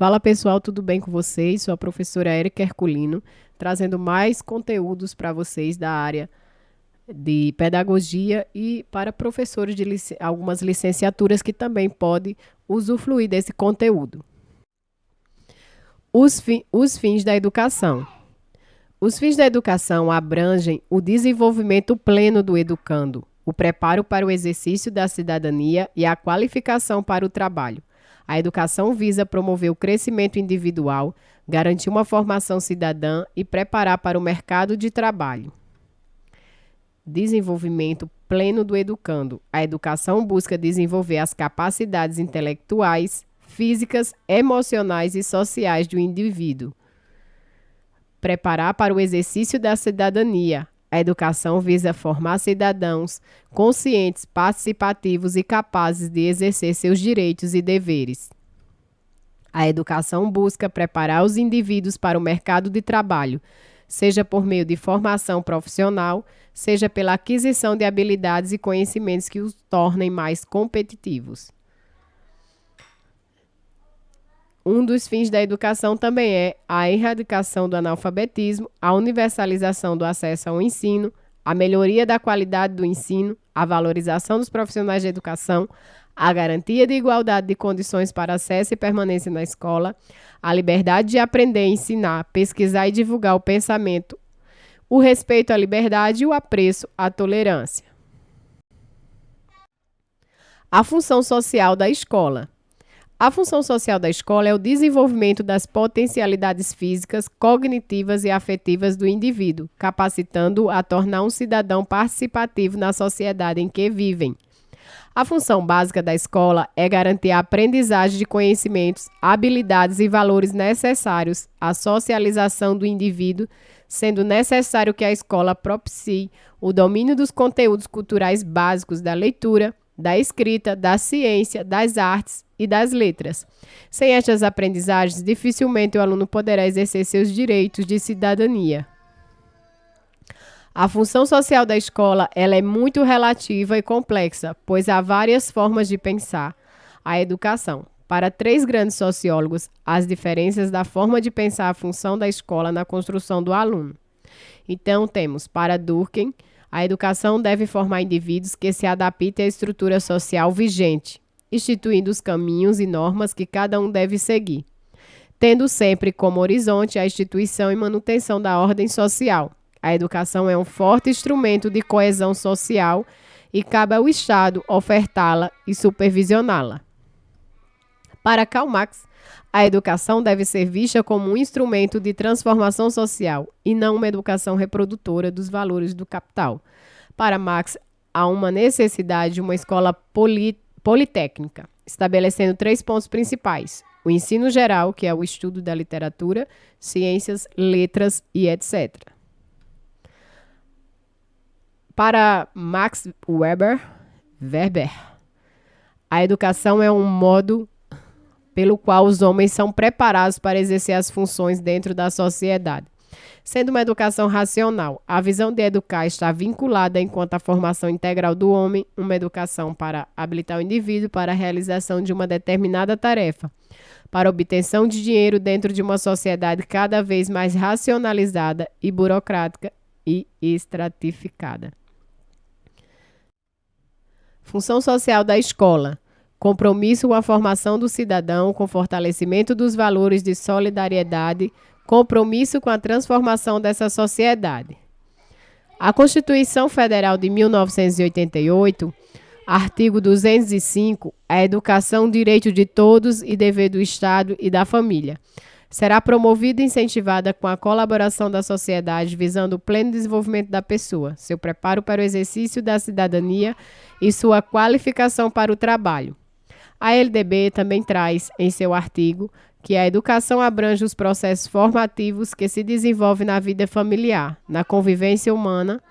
Fala pessoal, tudo bem com vocês? Sou a professora Érica Herculino, trazendo mais conteúdos para vocês da área de pedagogia e para professores de algumas licenciaturas que também podem usufruir desse conteúdo. Os fins da educação. Os fins da educação abrangem o desenvolvimento pleno do educando, o preparo para o exercício da cidadania e a qualificação para o trabalho. A educação visa promover o crescimento individual, garantir uma formação cidadã e preparar para o mercado de trabalho. Desenvolvimento pleno do educando. A educação busca desenvolver as capacidades intelectuais, físicas, emocionais e sociais do indivíduo. Preparar para o exercício da cidadania. A educação visa formar cidadãos conscientes, participativos e capazes de exercer seus direitos e deveres. A educação busca preparar os indivíduos para o mercado de trabalho, seja por meio de formação profissional, seja pela aquisição de habilidades e conhecimentos que os tornem mais competitivos. Um dos fins da educação também é a erradicação do analfabetismo, a universalização do acesso ao ensino, a melhoria da qualidade do ensino, a valorização dos profissionais de educação, a garantia de igualdade de condições para acesso e permanência na escola, a liberdade de aprender, ensinar, pesquisar e divulgar o pensamento, o respeito à liberdade e o apreço à tolerância. A função social da escola. A função social da escola é o desenvolvimento das potencialidades físicas, cognitivas e afetivas do indivíduo, capacitando-o a tornar um cidadão participativo na sociedade em que vivem. A função básica da escola é garantir a aprendizagem de conhecimentos, habilidades e valores necessários à socialização do indivíduo, sendo necessário que a escola propicie o domínio dos conteúdos culturais básicos da leitura, da escrita, da ciência, das artes e das letras. Sem estas aprendizagens, dificilmente o aluno poderá exercer seus direitos de cidadania. A função social da escola ela é muito relativa e complexa, pois há várias formas de pensar a educação. Para 3 grandes sociólogos, as diferenças da forma de pensar a função da escola na construção do aluno. Então, temos para Durkheim, a educação deve formar indivíduos que se adaptem à estrutura social vigente, instituindo os caminhos e normas que cada um deve seguir, tendo sempre como horizonte a instituição e manutenção da ordem social. A educação é um forte instrumento de coesão social e cabe ao Estado ofertá-la e supervisioná-la. Para Karl Marx, a educação deve ser vista como um instrumento de transformação social e não uma educação reprodutora dos valores do capital. Para Marx, há uma necessidade de uma escola politécnica, estabelecendo 3 pontos principais: o ensino geral, que é o estudo da literatura, ciências, letras e etc. Para Max Weber, a educação é um modo pelo qual os homens são preparados para exercer as funções dentro da sociedade. Sendo uma educação racional, a visão de educar está vinculada enquanto a formação integral do homem, uma educação para habilitar o indivíduo para a realização de uma determinada tarefa, para a obtenção de dinheiro dentro de uma sociedade cada vez mais racionalizada e burocrática e estratificada. Função social da escola. Compromisso com a formação do cidadão, com fortalecimento dos valores de solidariedade, compromisso com a transformação dessa sociedade. A Constituição Federal de 1988, artigo 205, a educação, direito de todos e dever do Estado e da família. Será promovida e incentivada com a colaboração da sociedade, visando o pleno desenvolvimento da pessoa, seu preparo para o exercício da cidadania e sua qualificação para o trabalho. A LDB também traz, em seu artigo, que a educação abrange os processos formativos que se desenvolvem na vida familiar, na convivência humana,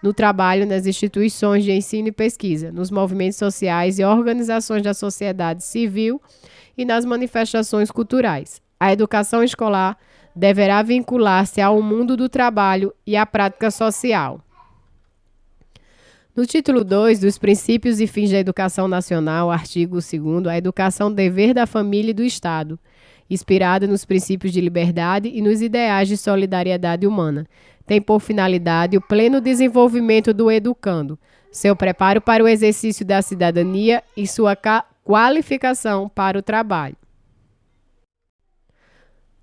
no trabalho, nas instituições de ensino e pesquisa, nos movimentos sociais e organizações da sociedade civil e nas manifestações culturais. A educação escolar deverá vincular-se ao mundo do trabalho e à prática social. No título 2 dos Princípios e Fins da Educação Nacional, artigo 2º, a educação dever da família e do Estado. inspirada nos princípios de liberdade e nos ideais de solidariedade humana. Tem por finalidade o pleno desenvolvimento do educando, seu preparo para o exercício da cidadania e sua qualificação para o trabalho.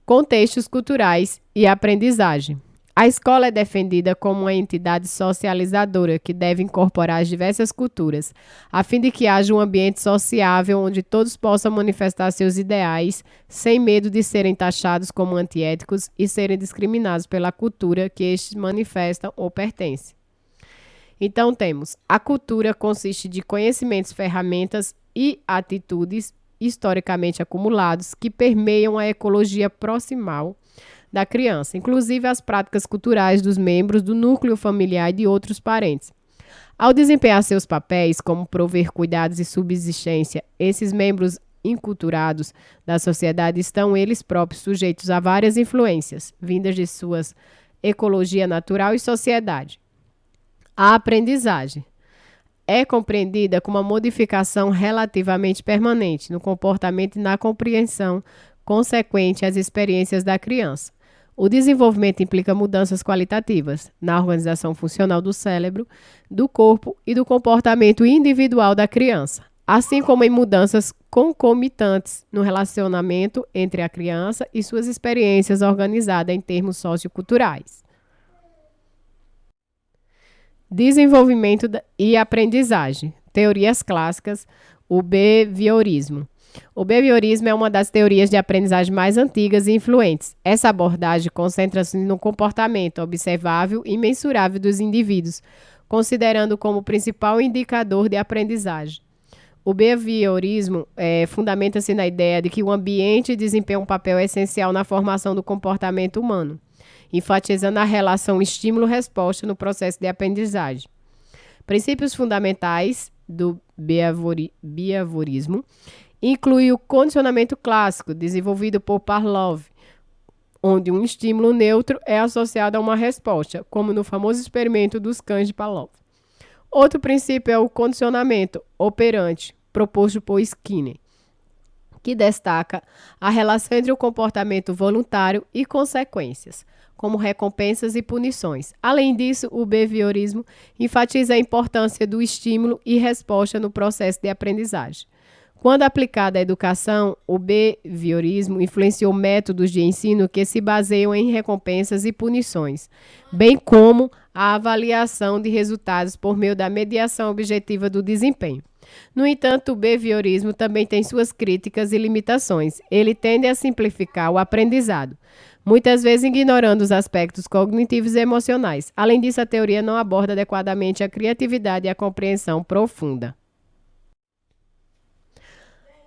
Contextos culturais e aprendizagem. A escola é defendida como uma entidade socializadora que deve incorporar as diversas culturas, a fim de que haja um ambiente sociável onde todos possam manifestar seus ideais, sem medo de serem taxados como antiéticos e serem discriminados pela cultura que estes manifestam ou pertencem. Então temos, a cultura consiste de conhecimentos, ferramentas e atitudes historicamente acumulados que permeiam a ecologia proximal da criança, inclusive as práticas culturais dos membros do núcleo familiar e de outros parentes. Ao desempenhar seus papéis, como prover cuidados e subsistência, esses membros inculturados da sociedade estão eles próprios sujeitos a várias influências, vindas de suas ecologia natural e sociedade. A aprendizagem é compreendida como uma modificação relativamente permanente no comportamento e na compreensão consequente às experiências da criança. O desenvolvimento implica mudanças qualitativas na organização funcional do cérebro, do corpo e do comportamento individual da criança, assim como em mudanças concomitantes no relacionamento entre a criança e suas experiências organizadas em termos socioculturais. Desenvolvimento e aprendizagem. Teorias clássicas, o behaviorismo. O behaviorismo é uma das teorias de aprendizagem mais antigas e influentes. Essa abordagem concentra-se no comportamento observável e mensurável dos indivíduos, considerando como principal indicador de aprendizagem. O behaviorismo fundamenta-se na ideia de que o ambiente desempenha um papel essencial na formação do comportamento humano, enfatizando a relação estímulo-resposta no processo de aprendizagem. Princípios fundamentais do behaviorismo inclui o condicionamento clássico, desenvolvido por Pavlov, onde um estímulo neutro é associado a uma resposta, como no famoso experimento dos cães de Pavlov. Outro princípio é o condicionamento operante, proposto por Skinner, que destaca a relação entre o comportamento voluntário e consequências, como recompensas e punições. Além disso, o behaviorismo enfatiza a importância do estímulo e resposta no processo de aprendizagem. Quando aplicado à educação, o behaviorismo influenciou métodos de ensino que se baseiam em recompensas e punições, bem como a avaliação de resultados por meio da mediação objetiva do desempenho. No entanto, o behaviorismo também tem suas críticas e limitações. Ele tende a simplificar o aprendizado, muitas vezes ignorando os aspectos cognitivos e emocionais. Além disso, a teoria não aborda adequadamente a criatividade e a compreensão profunda.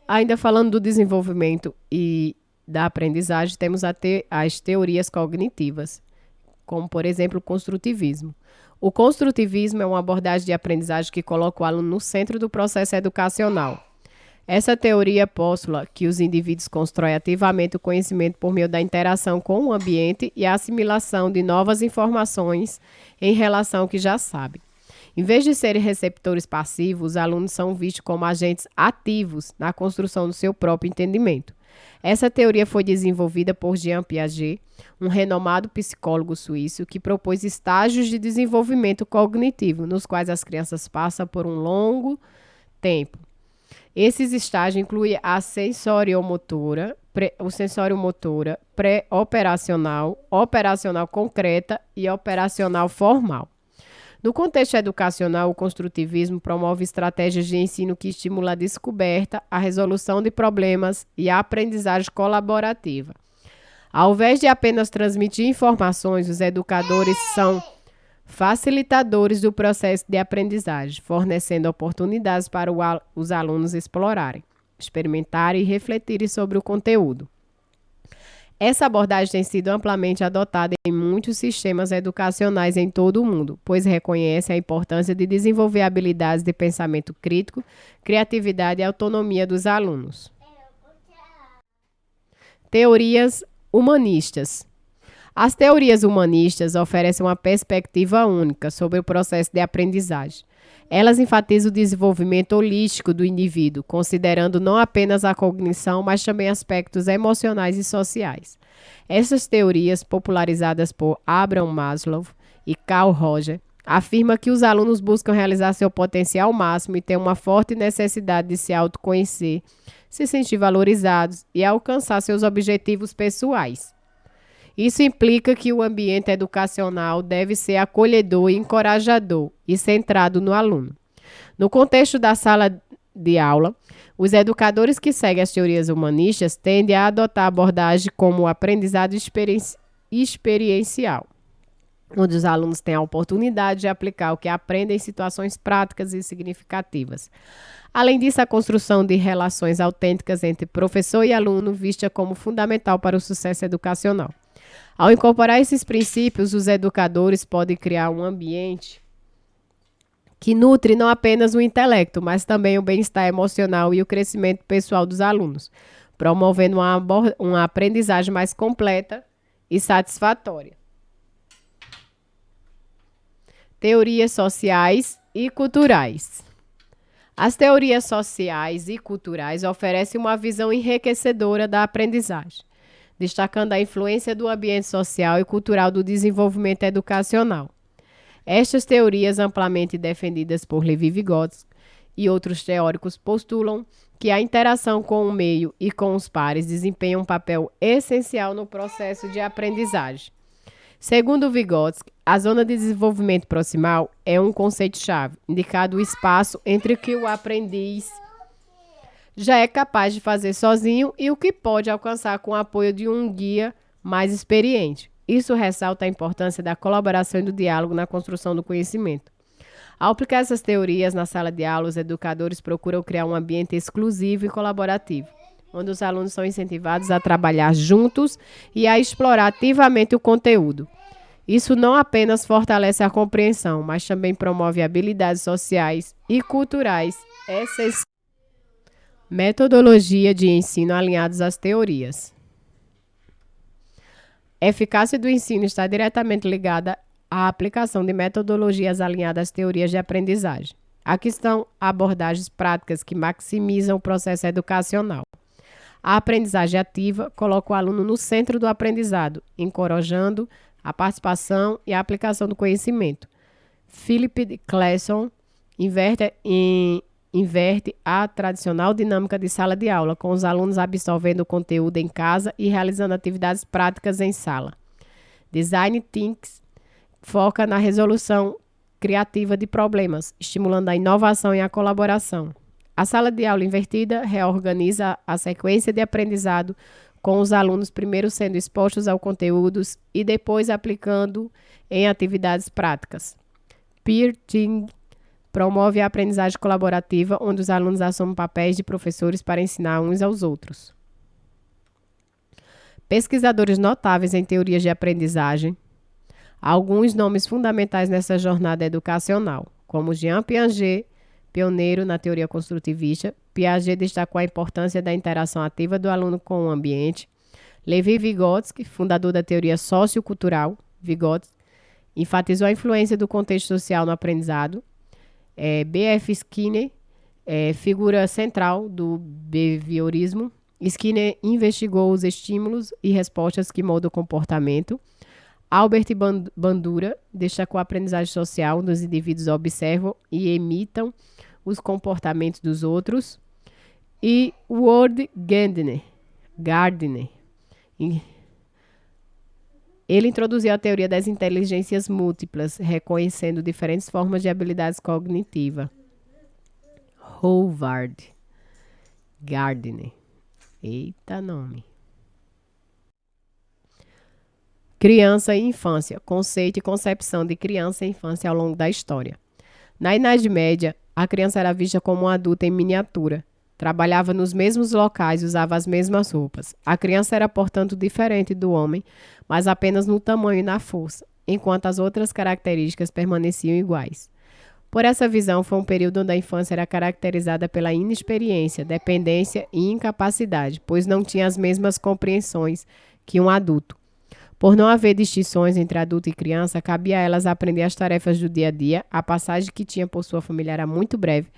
Ainda falando do desenvolvimento e da aprendizagem, temos as teorias cognitivas, como, por exemplo, o construtivismo. O construtivismo é uma abordagem de aprendizagem que coloca o aluno no centro do processo educacional. Essa teoria postula que os indivíduos constroem ativamente o conhecimento por meio da interação com o ambiente e a assimilação de novas informações em relação ao que já sabem. Em vez de serem receptores passivos, os alunos são vistos como agentes ativos na construção do seu próprio entendimento. Essa teoria foi desenvolvida por Jean Piaget, um renomado psicólogo suíço que propôs estágios de desenvolvimento cognitivo, nos quais as crianças passam por um longo tempo. Esses estágios incluem a sensoriomotora, pré-operacional, operacional concreta e operacional formal. No contexto educacional, o construtivismo promove estratégias de ensino que estimulam a descoberta, a resolução de problemas e a aprendizagem colaborativa. Ao invés de apenas transmitir informações, os educadores são facilitadores do processo de aprendizagem, fornecendo oportunidades para os alunos explorarem, experimentarem e refletirem sobre o conteúdo. Essa abordagem tem sido amplamente adotada em muitos sistemas educacionais em todo o mundo, pois reconhece a importância de desenvolver habilidades de pensamento crítico, criatividade e autonomia dos alunos. Teorias humanistas. As teorias humanistas oferecem uma perspectiva única sobre o processo de aprendizagem. Elas enfatizam o desenvolvimento holístico do indivíduo, considerando não apenas a cognição, mas também aspectos emocionais e sociais. Essas teorias, popularizadas por Abraham Maslow e Carl Rogers, afirmam que os alunos buscam realizar seu potencial máximo e têm uma forte necessidade de se autoconhecer, se sentir valorizados e alcançar seus objetivos pessoais. Isso implica que o ambiente educacional deve ser acolhedor e encorajador e centrado no aluno. No contexto da sala de aula, os educadores que seguem as teorias humanistas tendem a adotar abordagem como o aprendizado experiencial, onde os alunos têm a oportunidade de aplicar o que aprendem em situações práticas e significativas. Além disso, a construção de relações autênticas entre professor e aluno vista como fundamental para o sucesso educacional. Ao incorporar esses princípios, os educadores podem criar um ambiente que nutre não apenas o intelecto, mas também o bem-estar emocional e o crescimento pessoal dos alunos, promovendo uma aprendizagem mais completa e satisfatória. Teorias sociais e culturais. As teorias sociais e culturais oferecem uma visão enriquecedora da aprendizagem, destacando a influência do ambiente social e cultural do desenvolvimento educacional. Estas teorias, amplamente defendidas por Levi-Vygotsky e outros teóricos, postulam que a interação com o meio e com os pares desempenha um papel essencial no processo de aprendizagem. Segundo Vygotsky, a zona de desenvolvimento proximal é um conceito-chave, indicando o espaço entre o que o aprendiz já é capaz de fazer sozinho e o que pode alcançar com o apoio de um guia mais experiente. Isso ressalta a importância da colaboração e do diálogo na construção do conhecimento. Ao aplicar essas teorias na sala de aula, os educadores procuram criar um ambiente exclusivo e colaborativo, onde os alunos são incentivados a trabalhar juntos e a explorar ativamente o conteúdo. Isso não apenas fortalece a compreensão, mas também promove habilidades sociais e culturais essenciais. Metodologia de ensino alinhados às teorias. A eficácia do ensino está diretamente ligada à aplicação de metodologias alinhadas às teorias de aprendizagem. Aqui estão abordagens práticas que maximizam o processo educacional. A aprendizagem ativa coloca o aluno no centro do aprendizado, encorajando a participação e a aplicação do conhecimento. Philip Clason inverte a tradicional dinâmica de sala de aula, com os alunos absorvendo o conteúdo em casa e realizando atividades práticas em sala. Design Thinking foca na resolução criativa de problemas, estimulando a inovação e a colaboração. A sala de aula invertida reorganiza a sequência de aprendizado, com os alunos primeiro sendo expostos aos conteúdos e depois aplicando em atividades práticas. Peer Team promove a aprendizagem colaborativa, onde os alunos assumem papéis de professores para ensinar uns aos outros. Pesquisadores notáveis em teorias de aprendizagem. Alguns nomes fundamentais nessa jornada educacional, como Jean Piaget, pioneiro na teoria construtivista. Piaget destacou a importância da interação ativa do aluno com o ambiente. Levi-Vygotsky, fundador da teoria sociocultural, Vygotsky, enfatizou a influência do contexto social no aprendizado. B.F. Skinner, figura central do behaviorismo. Skinner investigou os estímulos e respostas que moldam o comportamento. Albert Bandura destacou a aprendizagem social, onde os indivíduos observam e imitam os comportamentos dos outros. E Ward Gardner, ele introduziu a teoria das inteligências múltiplas, reconhecendo diferentes formas de habilidades cognitivas. Howard Gardner. Eita nome. Criança e infância. Conceito e concepção de criança e infância ao longo da história. Na Idade Média, a criança era vista como um adulto em miniatura. Trabalhava nos mesmos locais e usava as mesmas roupas. A criança era, portanto, diferente do homem, mas apenas no tamanho e na força, enquanto as outras características permaneciam iguais. Por essa visão, foi um período onde a infância era caracterizada pela inexperiência, dependência e incapacidade, pois não tinha as mesmas compreensões que um adulto. Por não haver distinções entre adulto e criança, cabia a elas aprender as tarefas do dia a dia. A passagem que tinha por sua família era muito breve.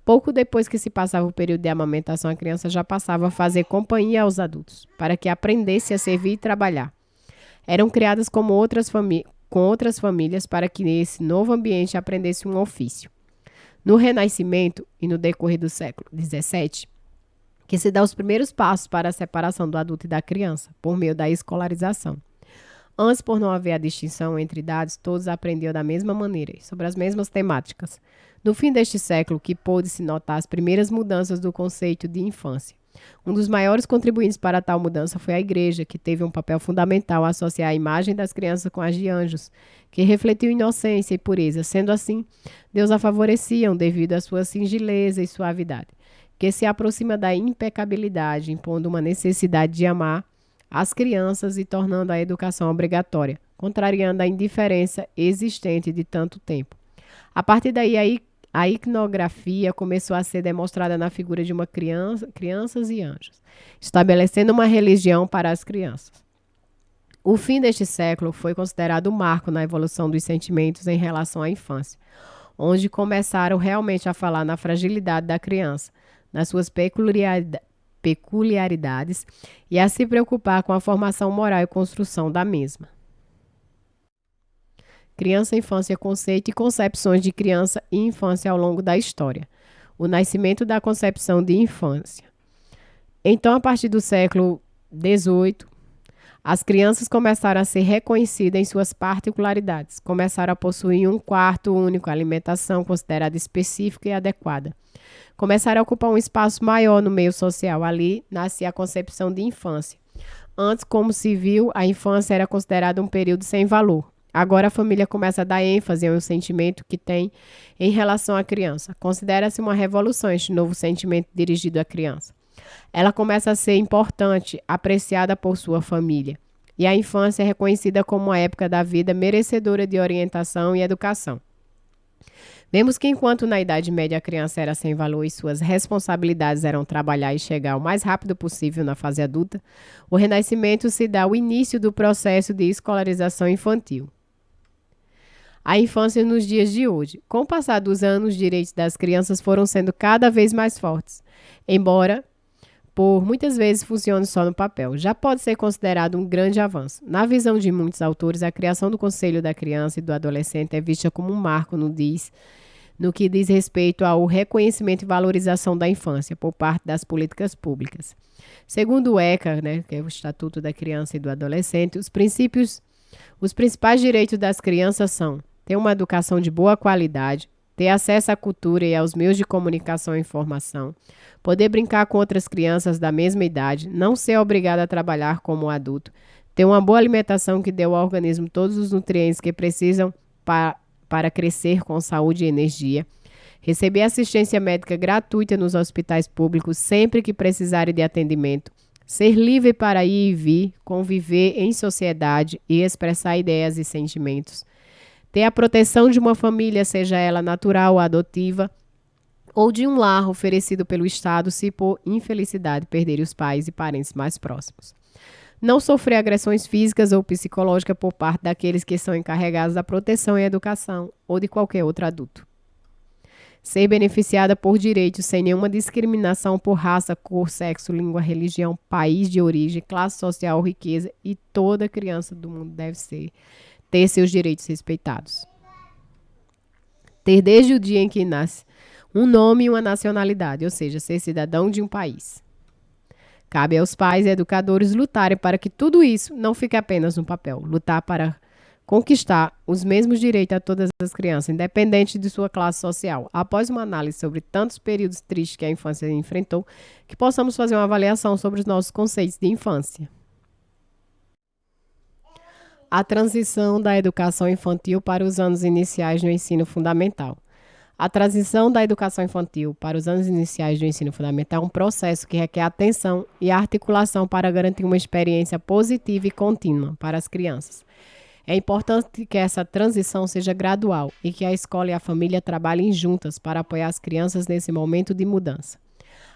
Pouco depois que se passava o período de amamentação, a criança já passava a fazer companhia aos adultos, para que aprendesse a servir e trabalhar. Eram criadas com outras famílias para que nesse novo ambiente aprendesse um ofício. No Renascimento e no decorrer do século XVII, que se dá os primeiros passos para a separação do adulto e da criança, por meio da escolarização. Antes, por não haver a distinção entre idades, todos aprendiam da mesma maneira e sobre as mesmas temáticas. No fim deste século, que pôde-se notar as primeiras mudanças do conceito de infância. Um dos maiores contribuintes para tal mudança foi a Igreja, que teve um papel fundamental a associar a imagem das crianças com as de anjos, que refletiam inocência e pureza. Sendo assim, Deus a favoreciam devido à sua singeleza e suavidade, que se aproxima da impecabilidade, impondo uma necessidade de amar as crianças e tornando a educação obrigatória, contrariando a indiferença existente de tanto tempo. A partir daí, a iconografia começou a ser demonstrada na figura de uma crianças e anjos, estabelecendo uma religião para as crianças. O fim deste século foi considerado um marco na evolução dos sentimentos em relação à infância, onde começaram realmente a falar na fragilidade da criança, nas suas peculiaridades e a se preocupar com a formação moral e construção da mesma. Criança, infância, conceito e concepções de criança e infância ao longo da história. O nascimento da concepção de infância. Então, a partir do século XVIII, as crianças começaram a ser reconhecidas em suas particularidades. Começaram a possuir um quarto único, alimentação considerada específica e adequada. Começaram a ocupar um espaço maior no meio social. Ali nascia a concepção de infância. Antes, como se viu, a infância era considerada um período sem valor. Agora a família começa a dar ênfase ao sentimento que tem em relação à criança. Considera-se uma revolução este novo sentimento dirigido à criança. Ela começa a ser importante, apreciada por sua família. E a infância é reconhecida como uma época da vida merecedora de orientação e educação. Vemos que enquanto na Idade Média a criança era sem valor e suas responsabilidades eram trabalhar e chegar o mais rápido possível na fase adulta, o Renascimento se dá o início do processo de escolarização infantil. A infância nos dias de hoje. Com o passar dos anos, os direitos das crianças foram sendo cada vez mais fortes, embora por muitas vezes funcione só no papel. Já pode ser considerado um grande avanço. Na visão de muitos autores, a criação do Conselho da Criança e do Adolescente é vista como um marco no que diz respeito ao reconhecimento e valorização da infância por parte das políticas públicas. Segundo o ECA, que é o Estatuto da Criança e do Adolescente, os principais direitos das crianças são ter uma educação de boa qualidade, ter acesso à cultura e aos meios de comunicação e informação, poder brincar com outras crianças da mesma idade, não ser obrigado a trabalhar como adulto, ter uma boa alimentação que dê ao organismo todos os nutrientes que precisam para crescer com saúde e energia, receber assistência médica gratuita nos hospitais públicos sempre que precisarem de atendimento, ser livre para ir e vir, conviver em sociedade e expressar ideias e sentimentos, ter a proteção de uma família, seja ela natural ou adotiva, ou de um lar oferecido pelo Estado se por infelicidade perder os pais e parentes mais próximos. Não sofrer agressões físicas ou psicológicas por parte daqueles que são encarregados da proteção e educação ou de qualquer outro adulto. Ser beneficiada por direitos sem nenhuma discriminação por raça, cor, sexo, língua, religião, país de origem, classe social ou riqueza, e toda criança do mundo deve ter seus direitos respeitados. Ter desde o dia em que nasce um nome e uma nacionalidade, ou seja, ser cidadão de um país. Cabe aos pais e educadores lutarem para que tudo isso não fique apenas no papel. Lutar para conquistar os mesmos direitos a todas as crianças, independente de sua classe social. Após uma análise sobre tantos períodos tristes que a infância enfrentou, que possamos fazer uma avaliação sobre os nossos conceitos de infância. A transição da educação infantil para os anos iniciais no ensino fundamental. A transição da educação infantil para os anos iniciais do ensino fundamental é um processo que requer atenção e articulação para garantir uma experiência positiva e contínua para as crianças. É importante que essa transição seja gradual e que a escola e a família trabalhem juntas para apoiar as crianças nesse momento de mudança.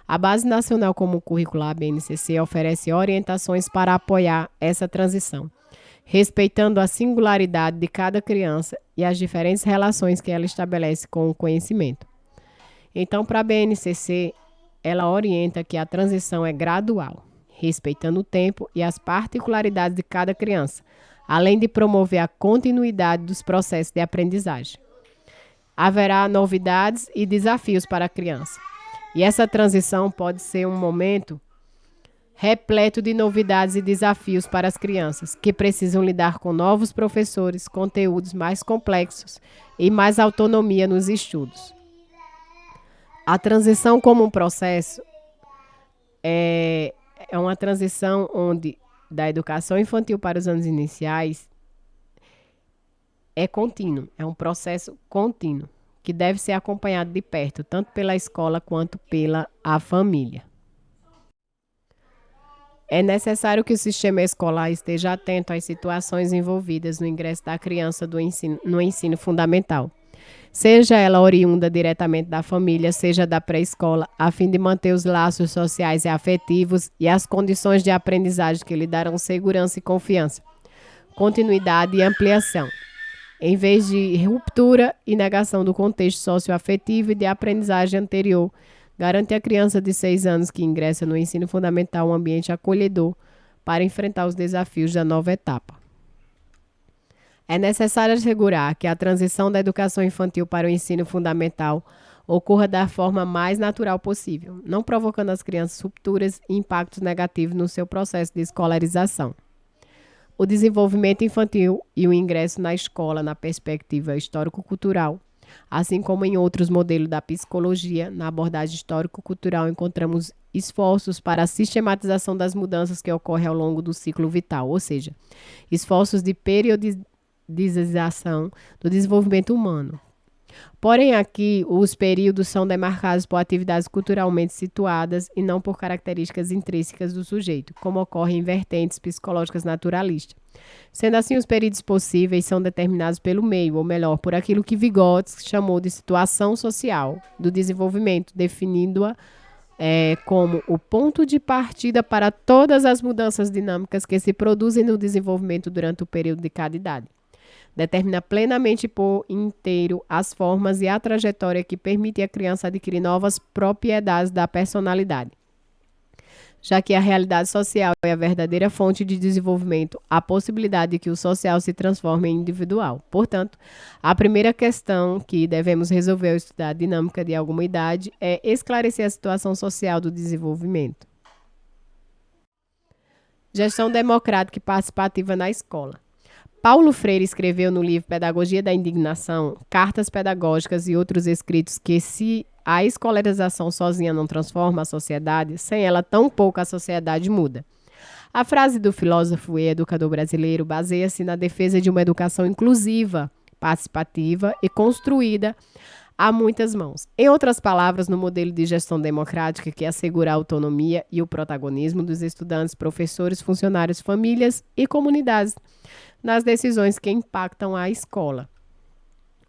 A Base Nacional Comum Curricular, BNCC, oferece orientações para apoiar essa transição, respeitando a singularidade de cada criança e as diferentes relações que ela estabelece com o conhecimento. Então, para a BNCC, ela orienta que a transição é gradual, respeitando o tempo e as particularidades de cada criança, além de promover a continuidade dos processos de aprendizagem. Haverá novidades e desafios para a criança. E essa transição pode ser um momento repleto de novidades e desafios para as crianças, que precisam lidar com novos professores, conteúdos mais complexos e mais autonomia nos estudos. A transição como um processo é uma transição onde da educação infantil para os anos iniciais é contínuo, é um processo contínuo, que deve ser acompanhado de perto, tanto pela escola quanto pela a família. É necessário que o sistema escolar esteja atento às situações envolvidas no ingresso da criança no ensino fundamental, seja ela oriunda diretamente da família, seja da pré-escola, a fim de manter os laços sociais e afetivos e as condições de aprendizagem que lhe darão segurança e confiança, continuidade e ampliação, em vez de ruptura e negação do contexto socioafetivo e de aprendizagem anterior. Garante à criança de 6 anos que ingressa no ensino fundamental um ambiente acolhedor para enfrentar os desafios da nova etapa. É necessário assegurar que a transição da educação infantil para o ensino fundamental ocorra da forma mais natural possível, não provocando às crianças rupturas e impactos negativos no seu processo de escolarização. O desenvolvimento infantil e o ingresso na escola na perspectiva histórico-cultural, assim como em outros modelos da psicologia, na abordagem histórico-cultural encontramos esforços para a sistematização das mudanças que ocorrem ao longo do ciclo vital, ou seja, esforços de periodização do desenvolvimento humano. Porém, aqui, os períodos são demarcados por atividades culturalmente situadas e não por características intrínsecas do sujeito, como ocorre em vertentes psicológicas naturalistas. Sendo assim, os períodos possíveis são determinados pelo meio, ou melhor, por aquilo que Vygotsky chamou de situação social do desenvolvimento, definindo-a como o ponto de partida para todas as mudanças dinâmicas que se produzem no desenvolvimento durante o período de cada idade. Determina plenamente por inteiro as formas e a trajetória que permite à criança adquirir novas propriedades da personalidade. Já que a realidade social é a verdadeira fonte de desenvolvimento, a possibilidade de que o social se transforme em individual. Portanto, a primeira questão que devemos resolver ao estudar a dinâmica de alguma idade é esclarecer a situação social do desenvolvimento. Gestão democrática e participativa na escola. Paulo Freire escreveu no livro Pedagogia da Indignação, cartas pedagógicas e outros escritos que, se a escolarização sozinha não transforma a sociedade, sem ela tampouco a sociedade muda. A frase do filósofo e educador brasileiro baseia-se na defesa de uma educação inclusiva, participativa e construída a muitas mãos. Em outras palavras, no modelo de gestão democrática que assegura a autonomia e o protagonismo dos estudantes, professores, funcionários, famílias e comunidades nas decisões que impactam a escola.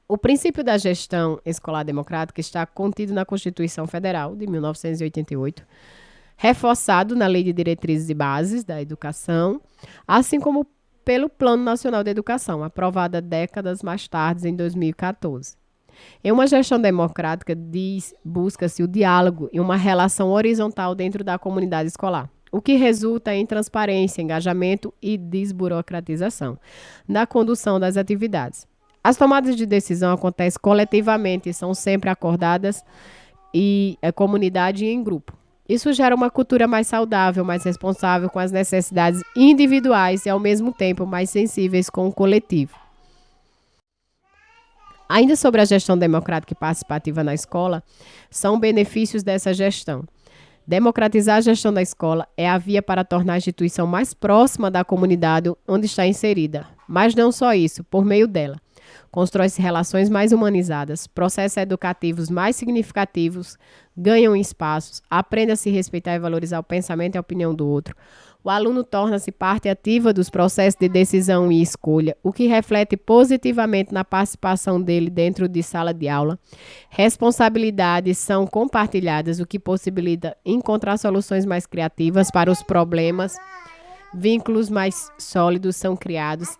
O princípio da gestão escolar democrática está contido na Constituição Federal de 1988, reforçado na Lei de Diretrizes e Bases da Educação, assim como pelo Plano Nacional de Educação, aprovada décadas mais tarde, em 2014. Em uma gestão democrática, busca-se o diálogo e uma relação horizontal dentro da comunidade escolar, o que resulta em transparência, engajamento e desburocratização na condução das atividades. As tomadas de decisão acontecem coletivamente e são sempre acordadas em comunidade e em grupo. Isso gera uma cultura mais saudável, mais responsável com as necessidades individuais e, ao mesmo tempo, mais sensíveis com o coletivo. Ainda sobre a gestão democrática e participativa na escola, são benefícios dessa gestão. Democratizar a gestão da escola é a via para tornar a instituição mais próxima da comunidade onde está inserida. Mas não só isso, por meio dela. Constrói-se relações mais humanizadas, processos educativos mais significativos, ganham espaços, aprende a se respeitar e valorizar o pensamento e a opinião do outro. O aluno torna-se parte ativa dos processos de decisão e escolha, o que reflete positivamente na participação dele dentro de sala de aula. Responsabilidades são compartilhadas, o que possibilita encontrar soluções mais criativas para os problemas vínculos mais sólidos são criados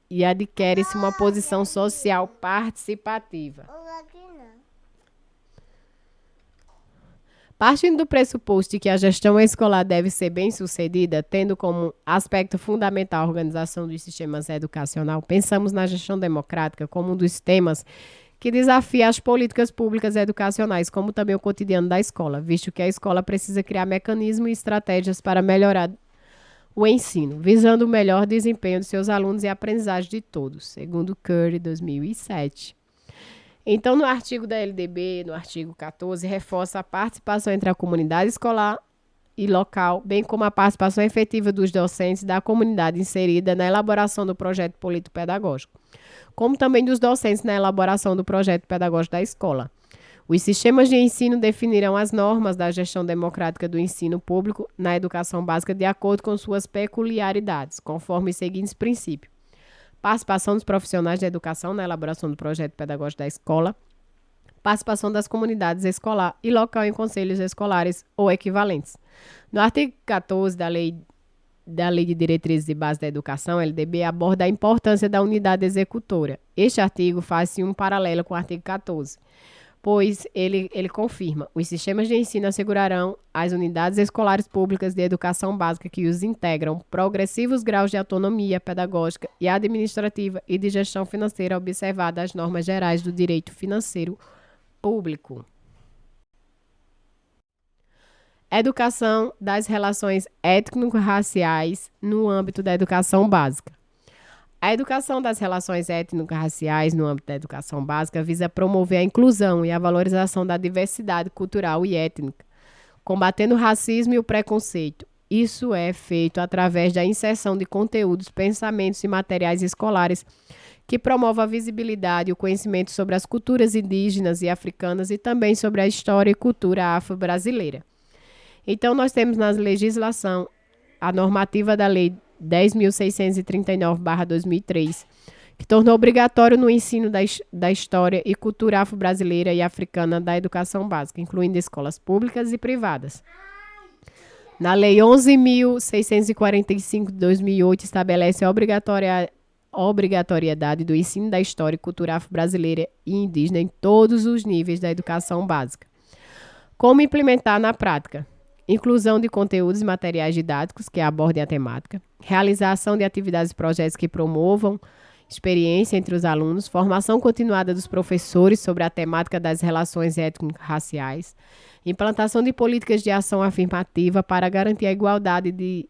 e adquire-se uma posição social participativa. Partindo do pressuposto de que a gestão escolar deve ser bem-sucedida, tendo como aspecto fundamental a organização dos sistemas educacional, pensamos na gestão democrática como um dos temas que desafia as políticas públicas educacionais, como também o cotidiano da escola, visto que a escola precisa criar mecanismos e estratégias para melhorar o ensino, visando o melhor desempenho de seus alunos e a aprendizagem de todos, segundo Curry, 2007. Então, no artigo da LDB, no artigo 14, reforça a participação entre a comunidade escolar e local, bem como a participação efetiva dos docentes da comunidade inserida na elaboração do projeto político-pedagógico, como também dos docentes na elaboração do projeto pedagógico da escola. Os sistemas de ensino definirão as normas da gestão democrática do ensino público na educação básica de acordo com suas peculiaridades, conforme os seguintes princípios: participação dos profissionais da educação na elaboração do projeto pedagógico da escola, participação das comunidades escolar e local em conselhos escolares ou equivalentes. No artigo 14 da Lei de Diretrizes e Bases da Educação, LDB, aborda a importância da unidade executora. Este artigo faz-se um paralelo com o artigo 14, pois ele confirma: os sistemas de ensino assegurarão às unidades escolares públicas de educação básica que os integram progressivos graus de autonomia pedagógica e administrativa e de gestão financeira, observadas as normas gerais do direito financeiro público. Educação das relações étnico-raciais no âmbito da educação básica. A educação das relações étnico-raciais no âmbito da educação básica visa promover a inclusão e a valorização da diversidade cultural e étnica, combatendo o racismo e o preconceito. Isso é feito através da inserção de conteúdos, pensamentos e materiais escolares que promovam a visibilidade e o conhecimento sobre as culturas indígenas e africanas e também sobre a história e cultura afro-brasileira. Então, nós temos na legislação a normativa da Lei 10.639/2003, que tornou obrigatório no ensino da história e cultura afro-brasileira e africana da educação básica, incluindo escolas públicas e privadas. Na Lei 11.645/2008, estabelece a obrigatoriedade do ensino da história e cultura afro-brasileira e indígena em todos os níveis da educação básica. Como implementar na prática? Inclusão de conteúdos e materiais didáticos que abordem a temática, realização de atividades e projetos que promovam experiência entre os alunos, formação continuada dos professores sobre a temática das relações étnico-raciais, implantação de políticas de ação afirmativa para garantir a igualdade de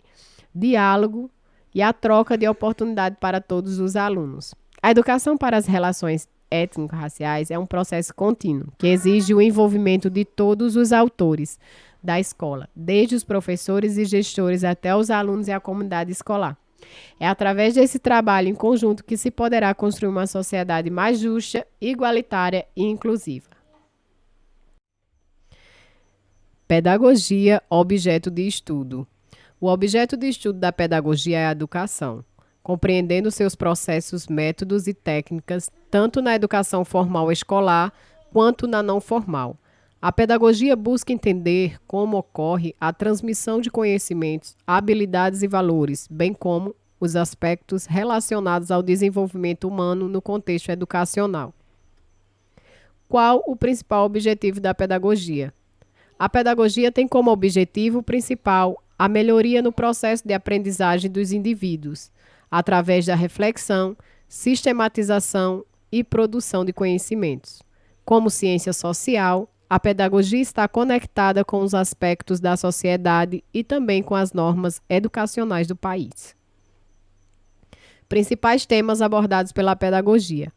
diálogo e a troca de oportunidade para todos os alunos. A educação para as relações étnico-raciais é um processo contínuo, que exige o envolvimento de todos os autores da escola, desde os professores e gestores até os alunos e a comunidade escolar. É através desse trabalho em conjunto que se poderá construir uma sociedade mais justa, igualitária e inclusiva. Pedagogia, objeto de estudo. O objeto de estudo da pedagogia é a educação, compreendendo seus processos, métodos e técnicas, tanto na educação formal escolar quanto na não formal. A pedagogia busca entender como ocorre a transmissão de conhecimentos, habilidades e valores, bem como os aspectos relacionados ao desenvolvimento humano no contexto educacional. Qual o principal objetivo da pedagogia? A pedagogia tem como objetivo principal a melhoria no processo de aprendizagem dos indivíduos, através da reflexão, sistematização e produção de conhecimentos. Como ciência social, a pedagogia está conectada com os aspectos da sociedade e também com as normas educacionais do país. Principais temas abordados pela pedagogia: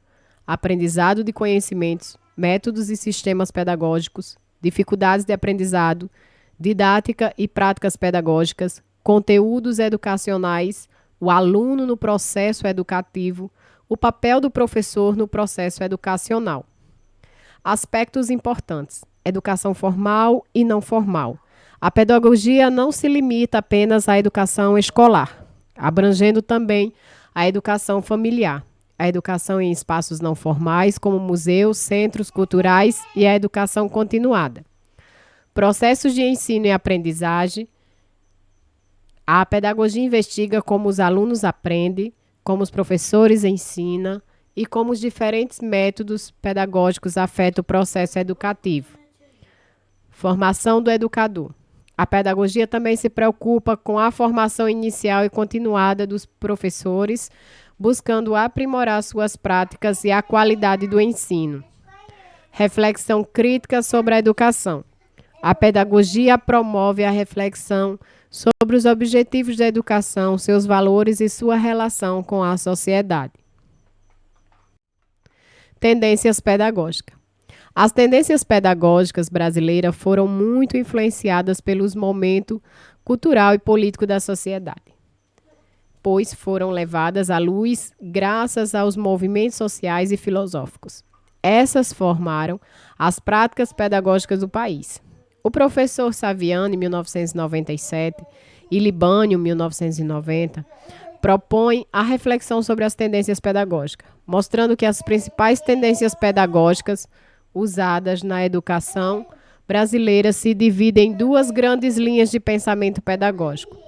aprendizado de conhecimentos, métodos e sistemas pedagógicos, dificuldades de aprendizado, didática e práticas pedagógicas, conteúdos educacionais, o aluno no processo educativo, o papel do professor no processo educacional. Aspectos importantes: educação formal e não formal. A pedagogia não se limita apenas à educação escolar, abrangendo também a educação familiar, a educação em espaços não formais, como museus, centros culturais e a educação continuada. Processos de ensino e aprendizagem, A pedagogia investiga como os alunos aprendem, como os professores ensinam e como os diferentes métodos pedagógicos afetam o processo educativo. Formação do educador. A pedagogia também se preocupa com a formação inicial e continuada dos professores, buscando aprimorar suas práticas e a qualidade do ensino. Reflexão crítica sobre a educação. A pedagogia promove a reflexão sobre os objetivos da educação, seus valores e sua relação com a sociedade. Tendências pedagógicas. As tendências pedagógicas brasileiras foram muito influenciadas pelos momentos cultural e político da sociedade, pois foram levadas à luz graças aos movimentos sociais e filosóficos. Essas formaram as práticas pedagógicas do país. O professor Saviani, 1997, e Libânio, 1990, propõem a reflexão sobre as tendências pedagógicas, mostrando que as principais tendências pedagógicas usadas na educação brasileira se dividem em duas grandes linhas de pensamento pedagógico.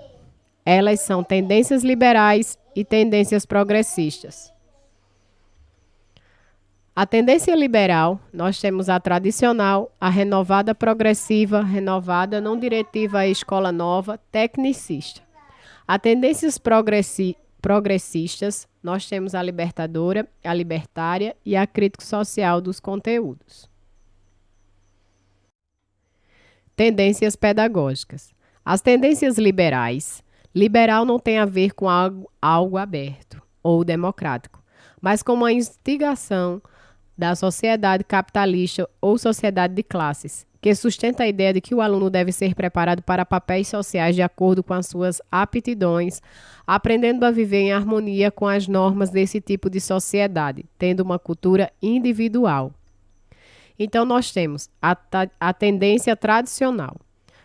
Elas são tendências liberais e tendências progressistas. A tendência liberal, nós temos a tradicional, a renovada progressiva, renovada não diretiva a escola nova, tecnicista. A tendências progressistas, nós temos a libertadora, a libertária e a crítico social dos conteúdos. Tendências pedagógicas. As tendências liberais. Liberal não tem a ver com algo aberto ou democrático, mas com uma instigação da sociedade capitalista ou sociedade de classes, que sustenta a ideia de que o aluno deve ser preparado para papéis sociais de acordo com as suas aptidões, aprendendo a viver em harmonia com as normas desse tipo de sociedade, tendo uma cultura individual. Então, nós temos a tendência tradicional.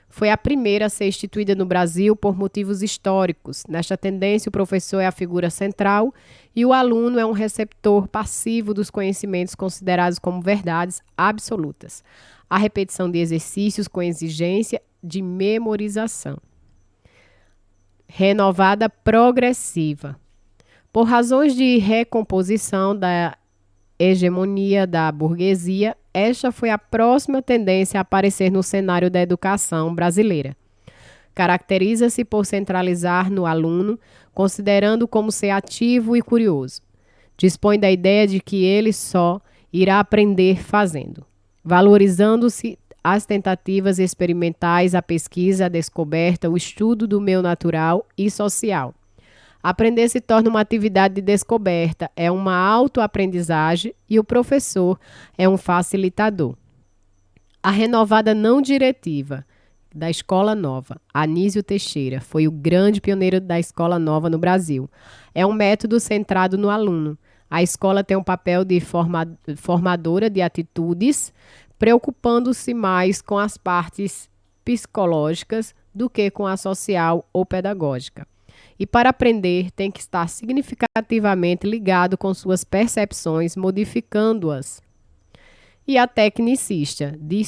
Foi a primeira a ser instituída no Brasil por motivos históricos. Nesta tendência, o professor é a figura central e o aluno é um receptor passivo dos conhecimentos considerados como verdades absolutas. A repetição de exercícios com exigência de memorização. Renovada progressiva. Por razões de recomposição da hegemonia da burguesia, esta foi a próxima tendência a aparecer no cenário da educação brasileira. Caracteriza-se por centralizar no aluno, considerando como ser ativo e curioso. Dispõe da ideia de que ele só irá aprender fazendo, valorizando-se as tentativas experimentais, a pesquisa, a descoberta, o estudo do meio natural e social. Aprender se torna uma atividade de descoberta, é uma autoaprendizagem e o professor é um facilitador. A renovada não diretiva da Escola Nova, Anísio Teixeira, foi o grande pioneiro da Escola Nova no Brasil. É um método centrado no aluno. A escola tem um papel de formadora de atitudes, preocupando-se mais com as partes psicológicas do que com a social ou pedagógica. E para aprender, tem que estar significativamente ligado com suas percepções, modificando-as. E a tecnicista, de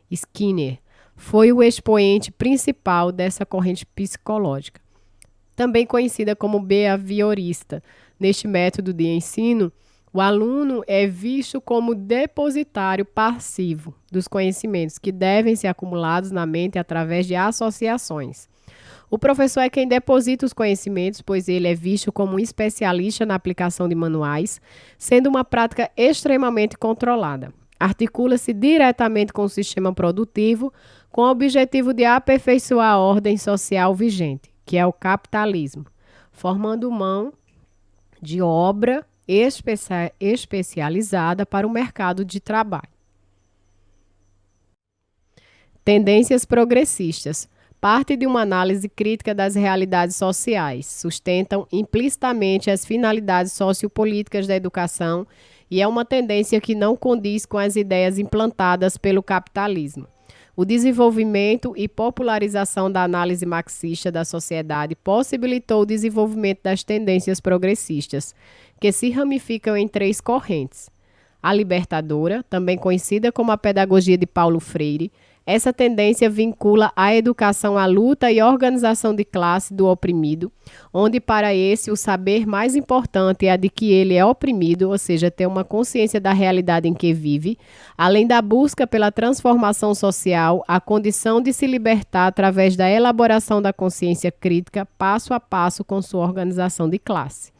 Skinner, foi o expoente principal dessa corrente psicológica, também conhecida como behaviorista. Neste método de ensino, o aluno é visto como depositário passivo dos conhecimentos que devem ser acumulados na mente através de associações. O professor é quem deposita os conhecimentos, pois ele é visto como um especialista na aplicação de manuais, sendo uma prática extremamente controlada. Articula-se diretamente com o sistema produtivo, com o objetivo de aperfeiçoar a ordem social vigente, que é o capitalismo, formando mão de obra especializada para o mercado de trabalho. Tendências progressistas. Parte de uma análise crítica das realidades sociais, sustentam implicitamente as finalidades sociopolíticas da educação e é uma tendência que não condiz com as ideias implantadas pelo capitalismo. O desenvolvimento e popularização da análise marxista da sociedade possibilitou o desenvolvimento das tendências progressistas, que se ramificam em três correntes. A libertadora, também conhecida como a pedagogia de Paulo Freire, Essa tendência vincula a educação à luta e organização de classe do oprimido, onde para esse o saber mais importante é a de que ele é oprimido, ou seja, ter uma consciência da realidade em que vive, além da busca pela transformação social, a condição de se libertar através da elaboração da consciência crítica, passo a passo com sua organização de classe.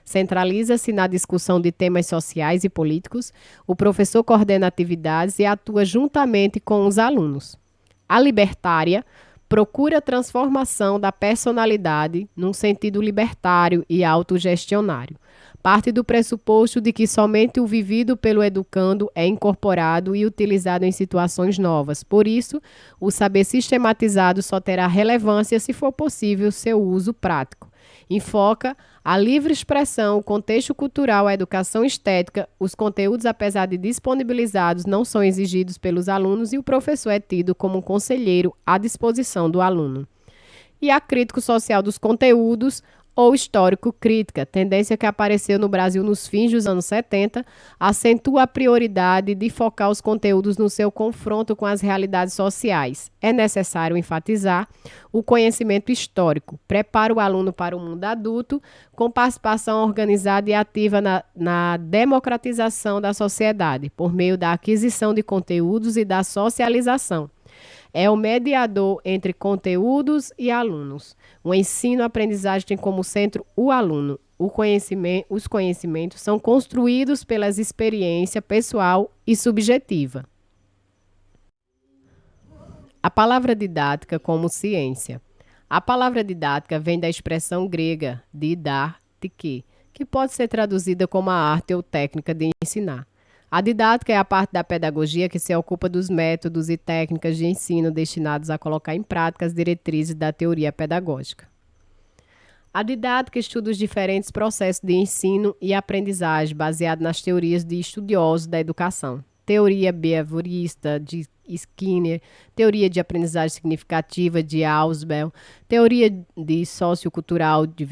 Centraliza-se na discussão de temas sociais e políticos, o professor coordena atividades e atua juntamente com os alunos. A libertária procura a transformação da personalidade num sentido libertário e autogestionário. Parte do pressuposto de que somente o vivido pelo educando é incorporado e utilizado em situações novas. Por isso, o saber sistematizado só terá relevância se for possível seu uso prático. Enfoca a livre expressão, o contexto cultural, a educação estética, os conteúdos, apesar de disponibilizados, não são exigidos pelos alunos e o professor é tido como um conselheiro à disposição do aluno. E a crítico social dos conteúdos, ou histórico-crítica, tendência que apareceu no Brasil nos fins dos anos 70, acentua a prioridade de focar os conteúdos no seu confronto com as realidades sociais. É necessário enfatizar o conhecimento histórico, prepara o aluno para o mundo adulto, com participação organizada e ativa na democratização da sociedade, por meio da aquisição de conteúdos e da socialização. É o mediador entre conteúdos e alunos. O ensino-aprendizagem tem como centro o aluno. Os conhecimentos são construídos pelas experiências pessoal e subjetiva. A palavra didática como ciência. A palavra didática vem da expressão grega didaktike, que pode ser traduzida como a arte ou técnica de ensinar. A didática é a parte da pedagogia que se ocupa dos métodos e técnicas de ensino destinados a colocar em prática as diretrizes da teoria pedagógica. A didática estuda os diferentes processos de ensino e aprendizagem baseado nas teorias de estudiosos da educação. Teoria behaviorista de Skinner, teoria de aprendizagem significativa de Ausubel, teoria de sociocultural de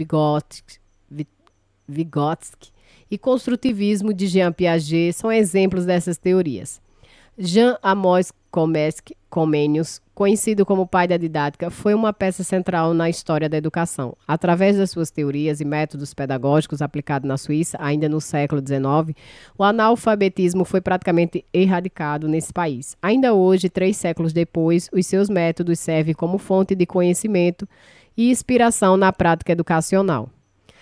Vygotsky, e construtivismo de Jean Piaget são exemplos dessas teorias. Jean-Amos Comenius, conhecido como pai da didática, foi uma peça central na história da educação. Através das suas teorias e métodos pedagógicos aplicados na Suíça, ainda no século XIX, o analfabetismo foi praticamente erradicado nesse país. Ainda hoje, 3 séculos depois, os seus métodos servem como fonte de conhecimento e inspiração na prática educacional.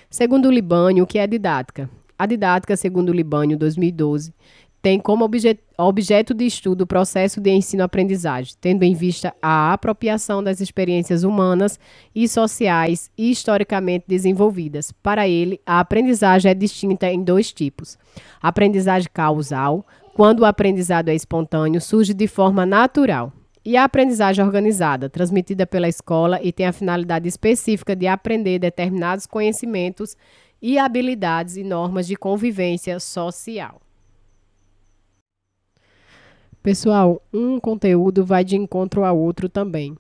Segundo Libânio, o que é didática? A didática, segundo Libânio, 2012, tem como objeto de estudo o processo de ensino-aprendizagem, tendo em vista a apropriação das experiências humanas e sociais e historicamente desenvolvidas. Para ele, a aprendizagem é distinta em 2 tipos. A aprendizagem causal, quando o aprendizado é espontâneo, surge de forma natural. E a aprendizagem organizada, transmitida pela escola e tem a finalidade específica de aprender determinados conhecimentos e habilidades e normas de convivência social. Pessoal, um conteúdo vai de encontro ao outro também.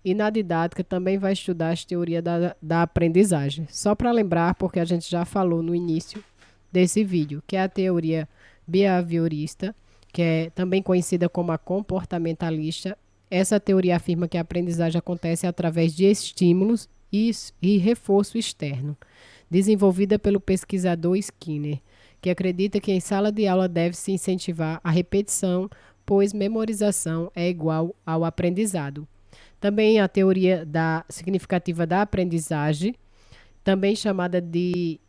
E na didática também vai estudar as teorias da aprendizagem. Só para lembrar, porque a gente já falou no início desse vídeo, que é a teoria behaviorista, que é também conhecida como a comportamentalista. Essa teoria afirma que a aprendizagem acontece através de estímulos e reforço externo, desenvolvida pelo pesquisador Skinner, que acredita que em sala de aula deve-se incentivar a repetição, pois memorização é igual ao aprendizado. Também a teoria significativa da aprendizagem, também chamada de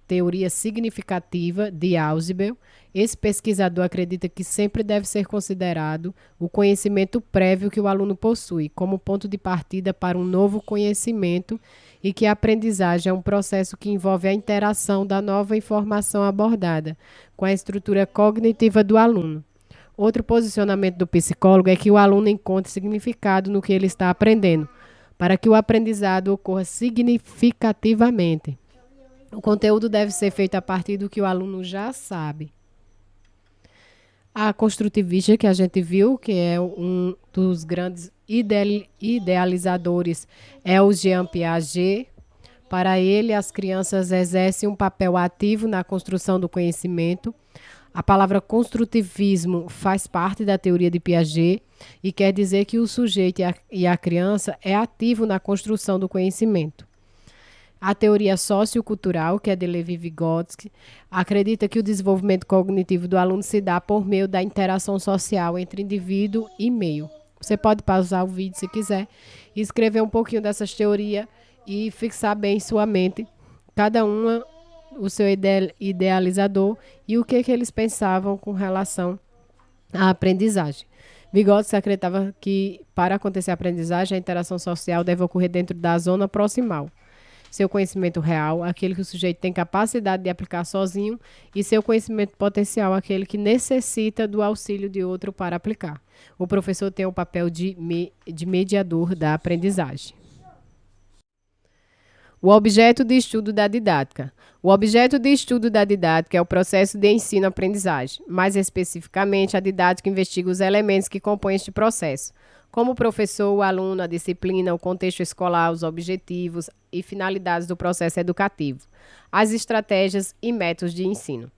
teoria significativa de Ausubel. Esse pesquisador acredita que sempre deve ser considerado o conhecimento prévio que o aluno possui como ponto de partida para um novo conhecimento e que a aprendizagem é um processo que envolve a interação da nova informação abordada com a estrutura cognitiva do aluno. Outro posicionamento do psicólogo é que o aluno encontre significado no que ele está aprendendo, para que o aprendizado ocorra significativamente. O conteúdo deve ser feito a partir do que o aluno já sabe. A construtivista, que a gente viu, que é um dos grandes idealizadores, é o Jean Piaget. Para ele, as crianças exercem um papel ativo na construção do conhecimento. A palavra construtivismo faz parte da teoria de Piaget e quer dizer que o sujeito e a criança é ativo na construção do conhecimento. A teoria sociocultural, que é de Levi-Vygotsky, acredita que o desenvolvimento cognitivo do aluno se dá por meio da interação social entre indivíduo e meio. Você pode pausar o vídeo se quiser e escrever um pouquinho dessas teorias e fixar bem em sua mente cada uma o seu idealizador e o que eles pensavam com relação à aprendizagem. Vygotsky acreditava que, para acontecer a aprendizagem, a interação social deve ocorrer dentro da zona proximal. Seu conhecimento real, aquele que o sujeito tem capacidade de aplicar sozinho, e seu conhecimento potencial, aquele que necessita do auxílio de outro para aplicar. O professor tem o papel de mediador da aprendizagem. O objeto de estudo da didática. O objeto de estudo da didática é o processo de ensino-aprendizagem. Mais especificamente, a didática investiga os elementos que compõem este processo, como o professor, o aluno, a disciplina, o contexto escolar, os objetivos e finalidades do processo educativo, as estratégias e métodos de ensino.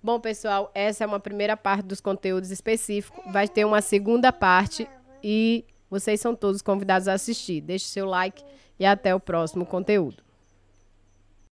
Bom, pessoal, essa é uma primeira parte dos conteúdos específicos. Vai ter uma segunda parte e vocês são todos convidados a assistir. Deixe seu like e até o próximo conteúdo.